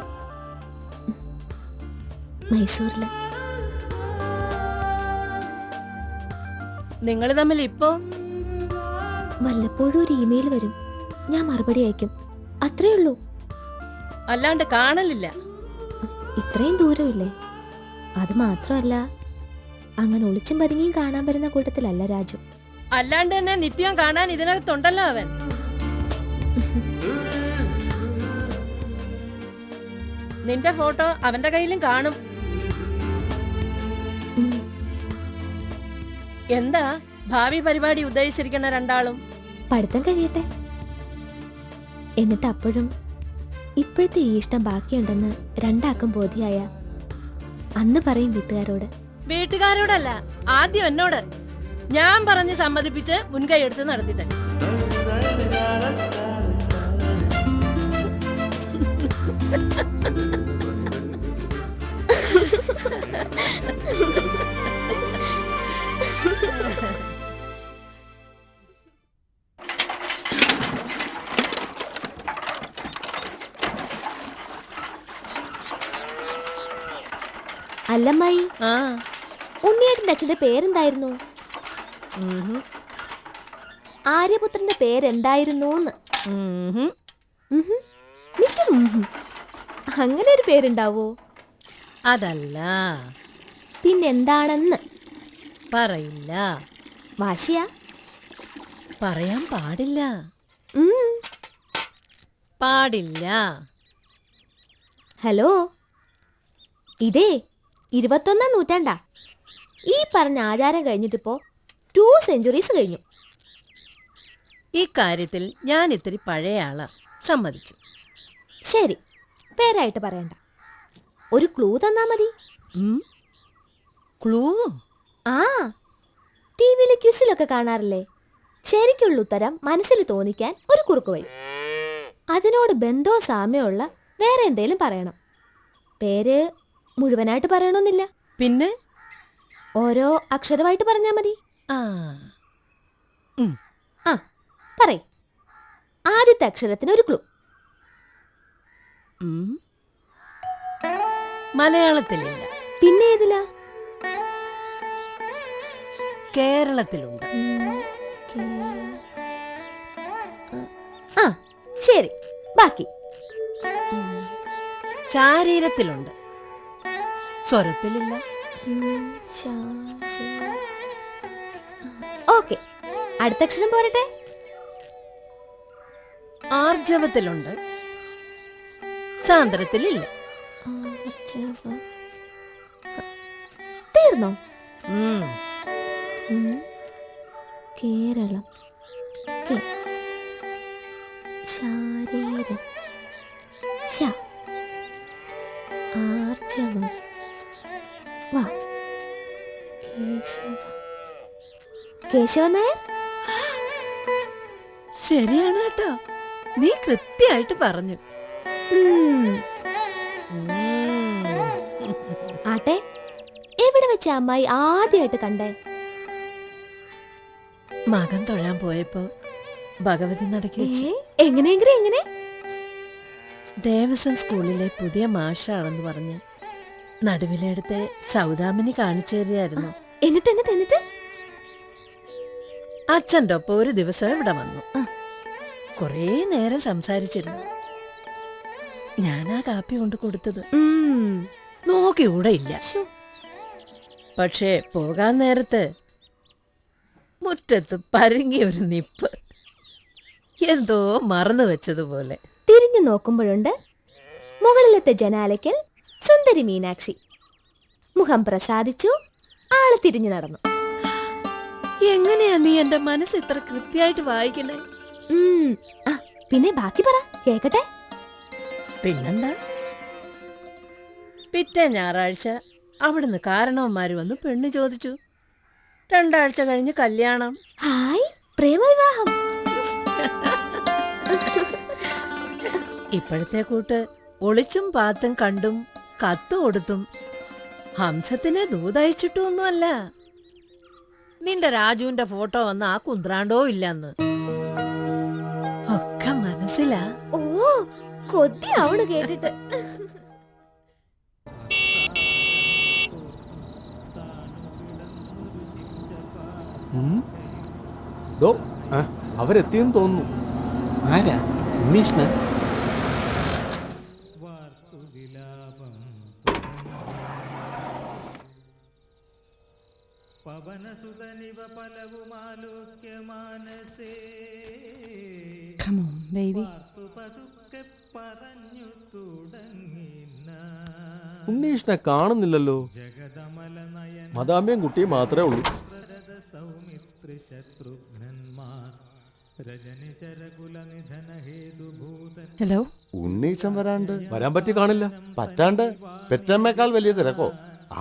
മൈസൂരില്. നിങ്ങൾ തമ്മിൽ ഇപ്പോ? വല്ലപ്പോഴും ഒരു ഇമെയിൽ വരും, ഞാൻ മറുപടി അയക്കും, അത്രേ ഉള്ളൂ. അല്ലാണ്ട് കാണലില്ല. ഇത്രയും ദൂരമില്ലേ? അത് മാത്രമല്ല, അങ്ങനെ ഒളിച്ചും പതുങ്ങിയും കാണാൻ വരുന്ന കൂട്ടത്തിലല്ല രാജു. അല്ലാണ്ട് തന്നെ നിത്യം കാണാൻ ഇതിനകത്തുണ്ടല്ലോ അവൻ. നിന്റെ ഫോട്ടോ അവന്റെ കയ്യിലും കാണും. എന്താ ഭാവി പരിപാടി ഉദ്ദേശിച്ചിരിക്കുന്ന രണ്ടാളും? പഠിത്തം കഴിയട്ടെ, എന്നിട്ട് അപ്പോഴും ഇപ്പോഴത്തെ ഈ ഇഷ്ടം ബാക്കിയുണ്ടെന്ന് രണ്ടാക്കും ബോധ്യായ അന്ന് പറയും വീട്ടുകാരോട്. വീട്ടുകാരോടല്ല, ആദ്യം എന്നോട്. ഞാൻ പറഞ്ഞ് സമ്മതിപ്പിച്ച് മുൻകൈ എടുത്ത് നടത്തി തന്നെ. അല്ലമ്മായി, ആ ഉണ്ണിയേട്ടന്റെ അച്ഛന്റെ പേരെന്തായിരുന്നു? ഉഹും. ആര്യപുത്രന്റെ പേരെന്തായിരുന്നൂന്ന്? ഉഹും. ഉഹും. മിസ്റ്റർ ഉഹും. അങ്ങനെ ഒരു പേരുണ്ടാവോ? അതല്ല, പിന്നെന്താണെന്ന്? പറയില്ല. വാശിയാ? പറയാൻ പാടില്ല. ഉം. പാടില്ല. ഹലോ, ഇതേ 21-ാം നൂറ്റാണ്ടാ. ഈ പറഞ്ഞ ആചാരം കഴിഞ്ഞിട്ടിപ്പോ 2 സെഞ്ചുറീസ് കഴിഞ്ഞു. ഈ കാര്യത്തിൽ ഞാൻ ഇത്തിരി പഴയ ആളാ, സമ്മതിച്ചു. ശരി, പേരായിട്ട് പറയണ്ട. ഒരു ക്ലൂ തന്നാ മതി. ഉം. ക്ലൂ? ആ, ടിവിയിലെ ക്യൂസിലൊക്കെ കാണാറില്ലേ, ശരിക്കുള്ള ഉത്തരം മനസ്സിൽ തോന്നിക്കാൻ ഒരു കുറുക്ക് വഴി. അതിനോട് ബന്ധവും സാമ്യമുള്ള വേറെ എന്തേലും പറയണം. പേര് മുഴുവനായിട്ട് പറയണമെന്നില്ല, പിന്നെ ഓരോ അക്ഷരമായിട്ട് പറഞ്ഞാ മതി. ആ ആ, പറയ്. ആദ്യത്തെ അക്ഷരത്തിന് ഒരു ക്ലൂ. ഉം. മലയാളത്തിലില്ല, പിന്നെ ഏതിലാ? കേരളത്തിലുണ്ട്. ആ, ശരി, ബാക്കി. ശാരീരത്തിലുണ്ട്, സ്വരത്തിലില്ല. ഓക്കെ, അടുത്ത അക്ഷരം പോരട്ടെ. ആർജവത്തിലുണ്ട്, സാന്ദ്രത്തിലില്ല. തീർന്നോ? ഉം. കേരളം, ശാരീരം, ആർജവം, വാ, കേശവൻ നായർ. ശരിയാണ് കേട്ടോ, നീ കൃത്യമായിട്ട് പറഞ്ഞു. ഉം. ഉം. ആട്ടെ, എവിടെ വെച്ച അമ്മായി ആദ്യമായിട്ട് കണ്ടേ? മകൻ തൊഴാൻ പോയപ്പോ ഭഗവതി നടക്കി വെച്ച്. എങ്ങനെ? ദേവസ്വം സ്കൂളിലെ പുതിയ മാഷാണെന്ന് പറഞ്ഞ് നടുവിലെടുത്ത് സൗദാമിനി കാണിച്ചു തരികയായിരുന്നു. എന്നിട്ട് അച്ഛൻ്റെ ഒപ്പം ഒരു ദിവസം ഇവിടെ വന്നു. കുറേ നേരം സംസാരിച്ചിരുന്നു. ഞാനാ കാപ്പി കൊണ്ട് കൊടുത്തത്. നോക്കി കൂടെ ഇല്ല. പക്ഷേ പോകാൻ നേരത്ത് മുറ്റത്ത് പരുങ്ങിയ ഒരു നിപ്പ്, എന്തോ മറന്നു വെച്ചതുപോലെ. തിരിഞ്ഞു നോക്കുമ്പോഴുണ്ട് മുകളിലത്തെ ജനാലയ്ക്കൽ സുന്ദരി മീനാക്ഷി. മുഖം പ്രസാദിച്ചു, ആള് തിരിഞ്ഞു നടന്നു. എങ്ങനെയാ നീ എന്റെ മനസ്സ് ഇത്ര കൃത്യമായിട്ട് വായിക്കണേ? ആ, പിന്നെ ബാക്കി പറ, കേക്കട്ടെ. പിന്നെന്താ, പിറ്റേ ഞായറാഴ്ച അവിടുന്ന് കാരണവന്മാര് വന്ന് പെണ്ണ് ചോദിച്ചു. 2 ആഴ്ച കഴിഞ്ഞ് കല്യാണം. ഹായ്, പ്രേമവിവാഹം. ഇപ്പോഴത്തെ കൂട്ട് ഒളിച്ചും പാത്തും കണ്ടും കത്ത് കൊടുത്തും ഹംസത്തിനെ ദൂതയച്ചിട്ടൊന്നുമല്ല. നിന്റെ രാജുവിന്റെ ഫോട്ടോ വന്ന് ആ കുന്ത്രാണ്ടോ ഇല്ലെന്ന് ഒക്കെ മനസ്സിലാ. ഓ, കൊതിയാവണ് കേട്ടിട്ട്. അവരെത്തിയെന്ന് തോന്നുന്നു. ആരാ? ഉണ്ണീഷ്ണ? Come on, baby. ഉണ്ണീഷ്ണ കാണുന്നില്ലല്ലോ. മദാമ്മയും കുട്ടിയും മാത്രമേ ഉള്ളൂ. ഹലോ, ഉണ്ണീഷം വരാണ്ട് വരാൻ പറ്റി കാണില്ല. പറ്റാണ്ട് പെറ്റമ്മേക്കാൾ വലിയ തിരക്കോ?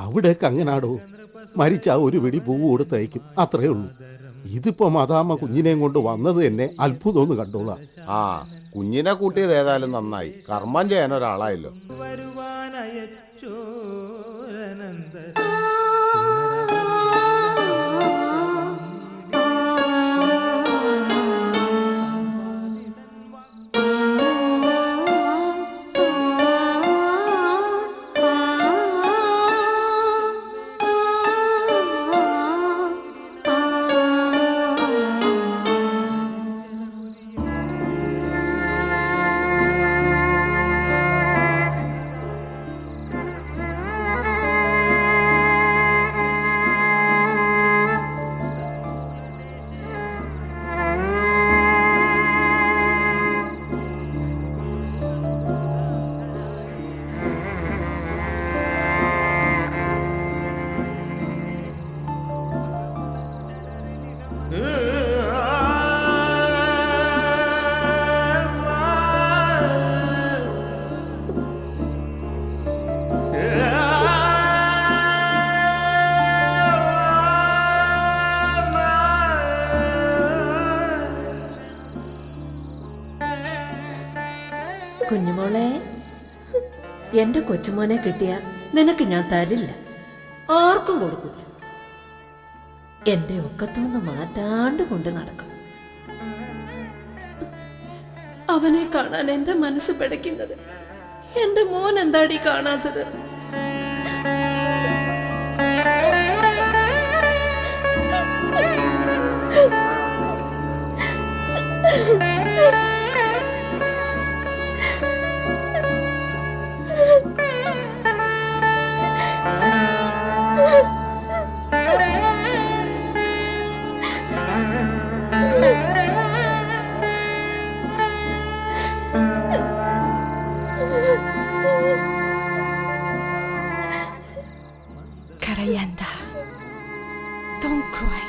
അവിടേക്ക് അങ്ങനാടോ, മരിച്ച ഒരു പിടി പൂവ് കൊടുത്തയക്കും, അത്രേ ഉള്ളൂ. ഇതിപ്പോ മദാമ്മ കുഞ്ഞിനെയും കൊണ്ട് വന്നത് തന്നെ അത്ഭുതമൊന്ന് കണ്ടോളാം. ആ കുഞ്ഞിനെ കൂട്ടിയത് ഏതായാലും നന്നായി. കർമ്മം ചെയ്യാൻ ഒരാളായല്ലോ. കുഞ്ഞുമോളെ, എന്റെ കൊച്ചുമോനെ കിട്ടിയ നിനക്ക് ഞാൻ തരില്ല, ആർക്കും കൊടുക്കില്ല. എന്റെ ഒക്കത്തൊന്ന് മാറ്റാണ്ട് കൊണ്ട് നടക്കും. അവനെ കാണാൻ എന്റെ മനസ്സ് പിടയ്ക്കുന്നത്. എന്റെ മോൻ എന്താടി കാണാത്തത്? Karayanda, don't cry.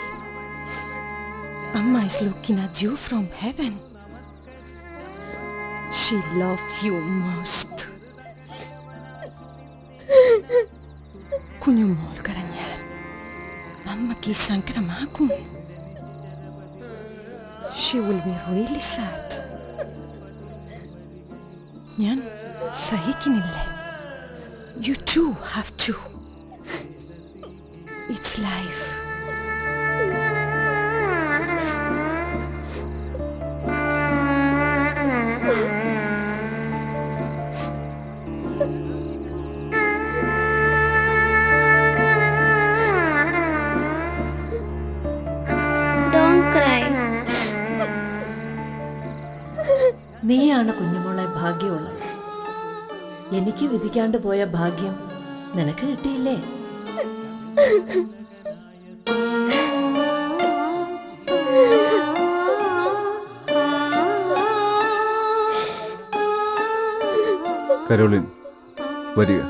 Amma is looking at you from heaven. She loves you most. Kunyumol karanya. Amma ki sankramakum. She will be really sad. Nyan sahikinille. You too have to. It's life. Don't cry. നീയാണ് കുഞ്ഞുമോളെ ഭാഗ്യമുള്ളത്. എനിക്ക് വിധിക്കാണ്ട് പോയ ഭാഗ്യം നിനക്ക് കിട്ടിയില്ലേ? Caroline, വരിക.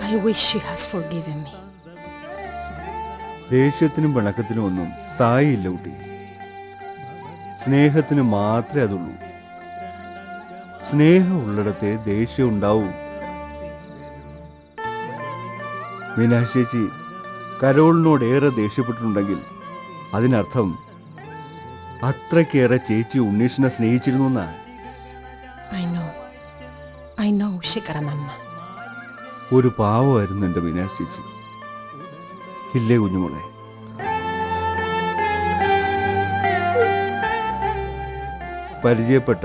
I wish she has forgiven me. ദേഷ്യത്തിനും പിണക്കത്തിനും ഒന്നും സ്ഥായിയില്ല കുട്ടി. സ്നേഹത്തിന് മാത്രമേ അതുള്ളൂ. സ്നേഹം ഉള്ളിടത്തെ ദേഷ്യം ഉണ്ടാവൂ. മീനാക്ഷി ചേച്ചി കരോളിനോട് ഏറെ ദേഷ്യപ്പെട്ടിട്ടുണ്ടെങ്കിൽ അതിനർത്ഥം അത്രയ്ക്കേറെ ചേച്ചി ഉണ്ണീഷിനെ സ്നേഹിച്ചിരുന്നു എന്നാണ്. I know, Shikaramamma. ഒരു പാവമായിരുന്നു എൻ്റെ മീനാക്ഷി ചേച്ചി. ഇല്ലേ കുഞ്ഞുമോളെ? പരിചയപ്പെട്ട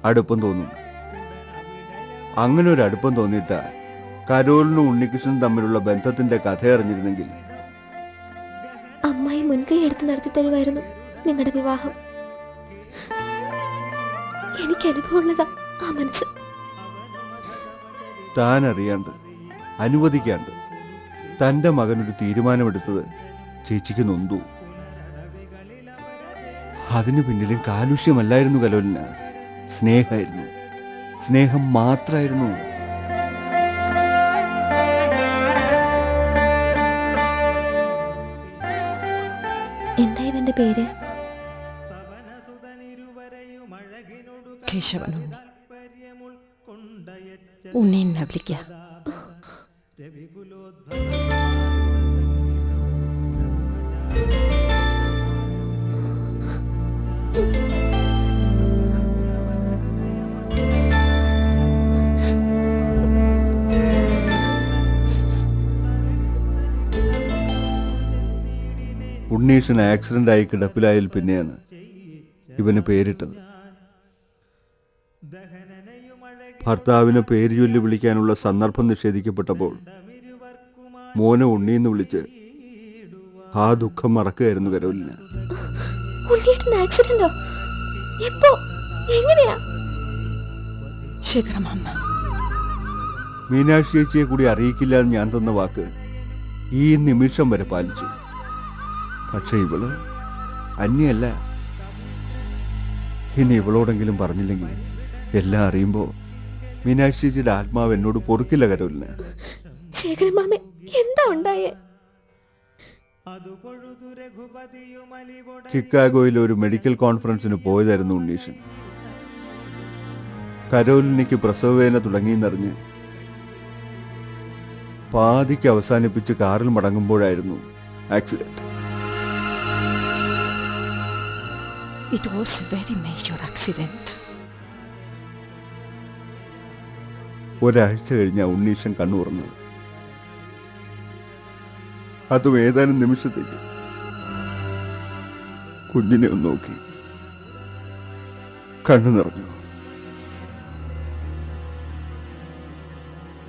അടുപ്പം തോന്നും. അങ്ങനെ ഒരു അടുപ്പം തോന്നിയിട്ട കരോളിനും ഉണ്ണികൃഷ്ണനും തമ്മിലുള്ള ബന്ധത്തിന്റെ കഥ അറിഞ്ഞിരുന്നെങ്കിൽ അമ്മായി മുൻകൈ എടുത്ത് നടത്തി തരുമായിരുന്നു നിങ്ങളുടെ വിവാഹം. എനിക്ക് അനുഭവമുള്ളതാ ആ മനസ്സ്. താൻ അറിയാണ്ട്, അനുവദിക്കാണ്ട് തൻ്റെ മകനൊരു തീരുമാനമെടുത്തത് ചേച്ചിക്ക് നൊന്തു. അതിനു പിന്നിലും കാലുഷ്യമല്ലായിരുന്നു കലോലിന്. സ്നേഹമായിരുന്നു. സ്നേഹം മാത്രമായിരുന്നു. എന്താ ഇവന്റെ പേര്? കേശവനുണ്ണി. ഉണ്ണി എന്നാ വിളിക്ക. ഉണ്ണീഷൻ ആക്സിഡന്റ് ആയി കിടപ്പിലായതിൽ പിന്നെയാണ് ഇവന് പേരിട്ടത്. ഭർത്താവിനെ പേര് ചൊല്ലി വിളിക്കാനുള്ള സന്ദർഭം നിഷേധിക്കപ്പെട്ടപ്പോൾ മോനെ ഉണ്ണിന്ന് വിളിച്ച് ആ ദുഃഖം മറക്കുകയായിരുന്നു കരോലിന്. ഉണ്ണിയേട്ടന് ആക്സിഡന്റോ? എപ്പോ? എങ്ങനെയാ? ശേഖരം അമ്മ. മീനാക്ഷി ചേച്ചിയെ കൂടി അറിയിക്കില്ല എന്ന് ഞാൻ തന്ന വാക്ക് ഈ നിമിഷം വരെ പാലിച്ചു. പക്ഷെ ഇവള് അന്യല്ല. ഇനി ഇവളോടെങ്കിലും പറഞ്ഞില്ലെങ്കിൽ എല്ലാം അറിയുമ്പോ മീനാക്ഷി ചേച്ചിയുടെ ആത്മാവ് എന്നോട് പൊറുക്കില്ല കരോലിന്. ശേഖരമാമ എന്താ ഉണ്ടായേ? ചിക്കാഗോയിൽ ഒരു മെഡിക്കൽ കോൺഫറൻസിന് പോയതായിരുന്നു ഉണ്ണീഷൻ. കരോലിനിക്ക് പ്രസവവേദന തുടങ്ങിയെന്നറിഞ്ഞ് പാതിക്ക് അവസാനിപ്പിച്ച് കാറിൽ മടങ്ങുമ്പോഴായിരുന്നു accident. It was a very major accident. ഒരാഴ്ച കഴിഞ്ഞ ഉണ്ണീഷൻ കണ്ണു തുറന്നത്. അതും ഏതാനും നിമിഷത്തേക്ക്. കുഞ്ഞിനെ ഒന്ന് നോക്കി കണ്ണു നിറഞ്ഞു.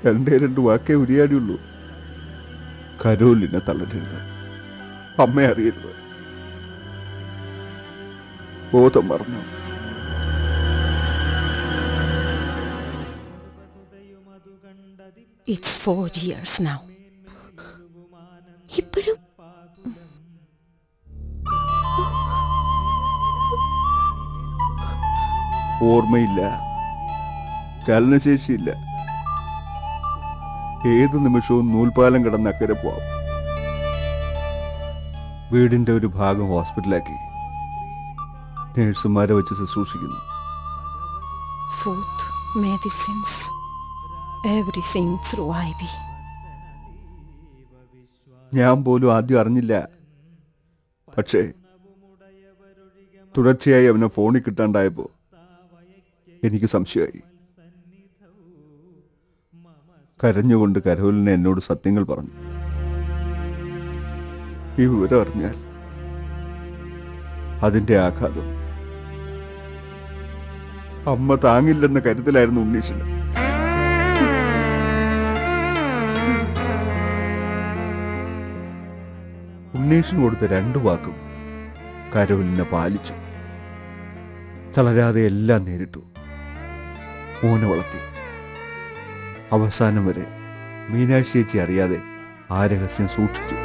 രണ്ട് വാക്കേ ഉരിയാടിയുള്ളൂ. കരോലിനെ തള്ളരുത്, അമ്മ അറിയരുത്. ബോധം മറന്നു. It's 4 years now. ഇപ്പോഴും ഓർമ്മയില്ല, ചലനശേഷിയില്ല. ഏത് നിമിഷവും നൂൽപാലം കിടന്ന് അക്കരെ പോവാം. വീടിന്റെ ഒരു ഭാഗം ഹോസ്പിറ്റലാക്കി നേഴ്സുമാരെ വെച്ച് ശുശ്രൂഷിക്കുന്നു. Food, medicines, everything through IV. ഞാൻ പോലും ആദ്യം അറിഞ്ഞില്ല. പക്ഷേ തുടർച്ചയായി അവനെ ഫോണിൽ കിട്ടാണ്ടായപ്പോ എനിക്ക് സംശയമായി. കരഞ്ഞുകൊണ്ട് കരോലിനെ എന്നോട് സത്യങ്ങൾ പറഞ്ഞു. ഈ വിവരം അറിഞ്ഞാൽ അതിന്റെ ആഘാതം അമ്മ താങ്ങില്ലെന്ന കരുതലായിരുന്നു ഉണ്ണീഷന്. ഉണ്ണീഷന് കൊടുത്ത 2 വാക്കും കരോലിനെ പാലിച്ചു. തളരാതെ എല്ലാം നേരിട്ടു. മോനെ വളർത്തി. അവസാനം വരെ മീനാക്ഷി ചേച്ചി അറിയാതെ ആ രഹസ്യം സൂക്ഷിച്ചു.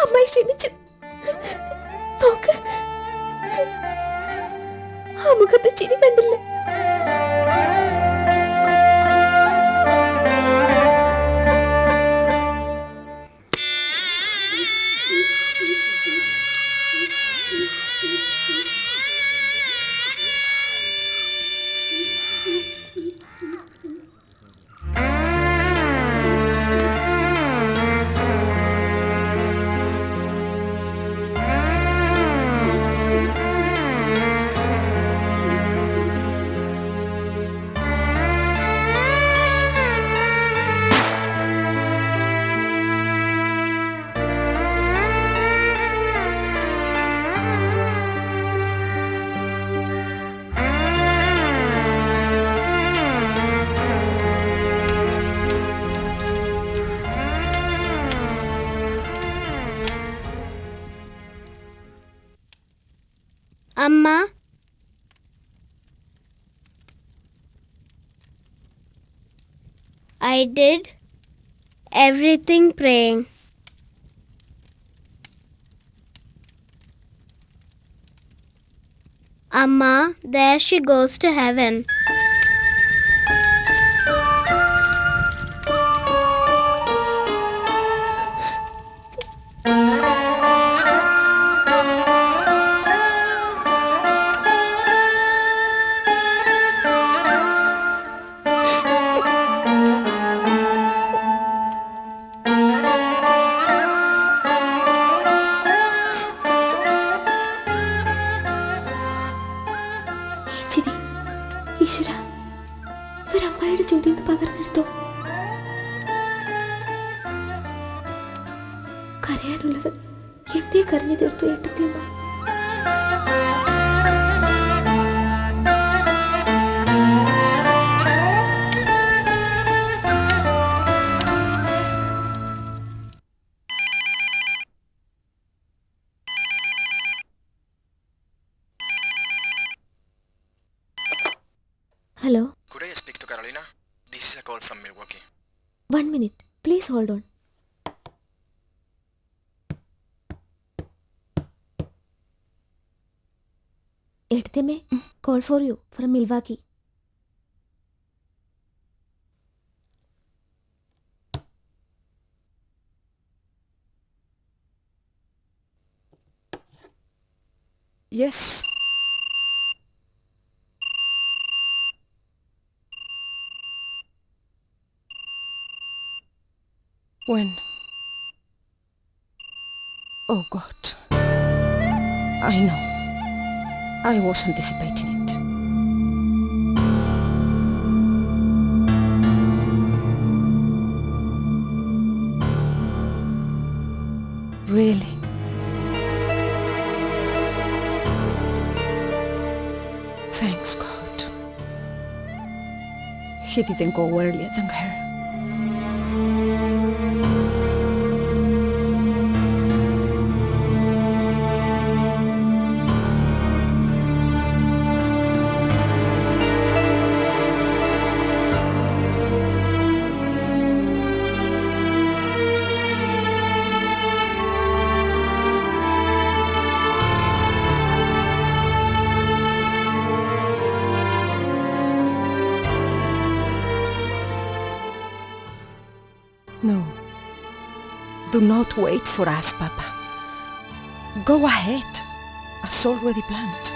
അമ്മായി ക്ഷമിച്ചു. നോക്ക്, ആ മുഖത്തെ ചിരി കണ്ടില്ല. അമ്മ I did everything praying. Amma, there she goes to heaven. ഇച്ചിരി ഈശ്വര ഒരമ്മയുടെ ചുണ്ടിൽ നിന്ന് പകർന്നെടുത്തോ. കരയാനുള്ളത് എന്തേ കരഞ്ഞു തീർത്തു ഏട്ടത്തിയമ്മ. Hello. Could I speak to Carolina? This is a call from Milwaukee. 1 minute. Please hold on. എടുത്തമ്മേ, call for you from Milwaukee. Yes. When? Oh God. I know. I was anticipating it. Really? Thanks, God. He didn't go earlier than her. No. Do not wait for us, Papa. Go ahead, as already planned.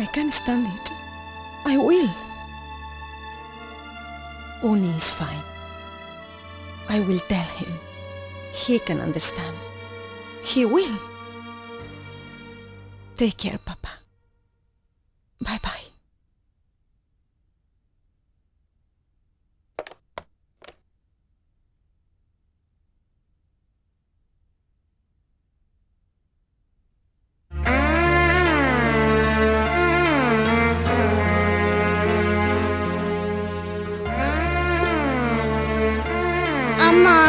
I can't stand it. I will. Uni is fine. I will tell him. He can understand. He will. Take care, Papa. Bye-bye. Amma.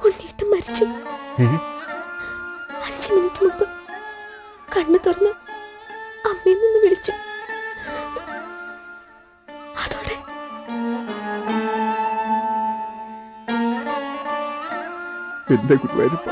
ഉണ്ണിയേട്ടൻ മരിച്ചു. 5 minute മുമ്പ് കണ്ണു തുറന്ന് അമ്മയിൽ നിന്ന് വിളിച്ചു. അതോടെ എന്റെ ഗുരുവായൂരപ്പ,